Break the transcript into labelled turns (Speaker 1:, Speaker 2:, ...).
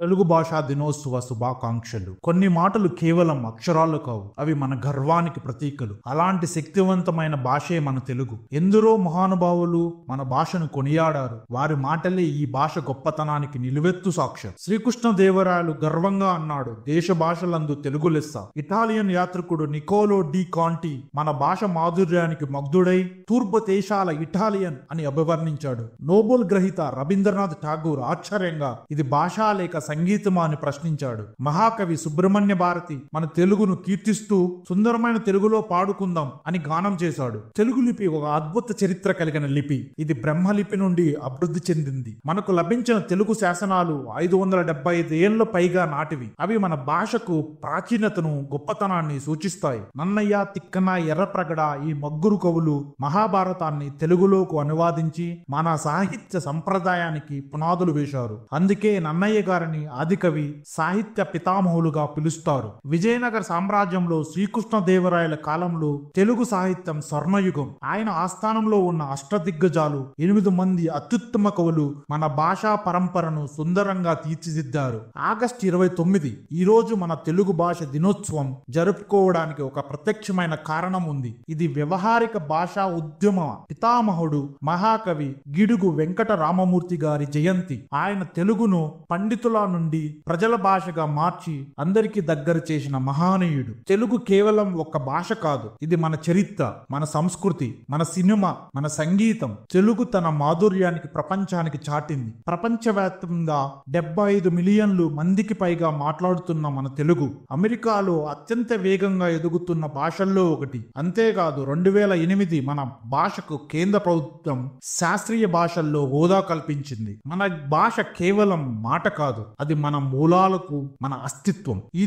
Speaker 1: తెలుగు భాషా దినోత్సవ శుభాకాంక్షలు. కొన్ని మాటలు కేవలం అక్షరాలు కావు, అవి మన గర్వానికి ప్రతీకలు. అలాంటి శక్తివంతమైన భాషే మన తెలుగు. ఎందరో మహానుభావులు మన భాషను కొనియాడారు. వారి మాటలే ఈ భాష గొప్పతనానికి నిలువెత్తు సాక్ష్యం. శ్రీకృష్ణదేవరాయలు గర్వంగా అన్నాడు, దేశ భాషలందు తెలుగు లెస్స. ఇటాలియన్ యాత్రికుడు నికోలో డి కాంటి మన భాష మాధుర్యానికి మగ్ధుడై తూర్పు దేశాల ఇటాలియన్ అని అభివర్ణించాడు. నోబెల్ గ్రహీత రవీంద్రనాథ్ ఠాగూర్ ఆశ్చర్యంగా ఇది భాషా లేక సంగీతమా అని ప్రశ్నించాడు. మహాకవి సుబ్రహ్మణ్య భారతి మన తెలుగును కీర్తిస్తూ సుందరమైన తెలుగులో పాడుకుందాం అని గానం చేశాడు. తెలుగు లిపి ఒక అద్భుత చరిత్ర కలిగిన లిపి. ఇది బ్రహ్మలిపి నుండి అభివృద్ధి చెందింది. మనకు లభించిన తెలుగు శాసనాలు 575 ఏళ్ల పైగా నాటివి. అవి మన భాషకు ప్రాచీనతను, గొప్పతనాన్ని సూచిస్తాయి. నన్నయ్య, తిక్కన, ఎర్రప్రగడ ఈ ముగ్గురు కవులు మహాభారతాన్ని తెలుగులోకి అనువాదించి మన సాహిత్య సంప్రదాయానికి పునాదులు వేశారు. అందుకే నన్నయ్య గారిని ఆదికవి, సాహిత్య పితామహులుగా పిలుస్తారు. విజయనగర సామ్రాజ్యంలో శ్రీకృష్ణదేవరాయల కాలంలో తెలుగు సాహిత్యం స్వర్ణయుగం. ఆయన ఆస్థానంలో ఉన్న అష్టదిగ్గజాలు 8 మంది అత్యుత్తమ కవులు మన భాషా పరంపరను సుందరంగా తీర్చిదిద్దారు. ఆగస్టు 29 ఈ రోజు మన తెలుగు భాష దినోత్సవం జరుపుకోవడానికి ఒక ప్రత్యక్షమైన కారణం ఉంది. ఇది వ్యవహారిక భాషా ఉద్యమ పితామహుడు మహాకవి గిడుగు వెంకట రామమూర్తి గారి జయంతి. ఆయన తెలుగును పండితుల నుండి ప్రజల భాషగా మార్చి అందరికీ దగ్గర చేసిన మహానీయుడు. తెలుగు కేవలం ఒక భాష కాదు, ఇది మన చరిత్ర, మన సంస్కృతి, మన సినిమా, మన సంగీతం. తెలుగు తన మాధుర్యానికి ప్రపంచానికి చాటింది. ప్రపంచవ్యాప్తంగా 75 మిలియన్లు మందికి పైగా మాట్లాడుతున్న మన తెలుగు అమెరికాలో అత్యంత వేగంగా ఎదుగుతున్న భాషల్లో ఒకటి. అంతేకాదు 2008 మన భాషకు కేంద్ర ప్రభుత్వం శాస్త్రీయ భాషల్లో హోదా కల్పించింది. మన భాష కేవలం మాట కాదు, అది మన మూలాలకు, మన అస్తిత్వం. ఈ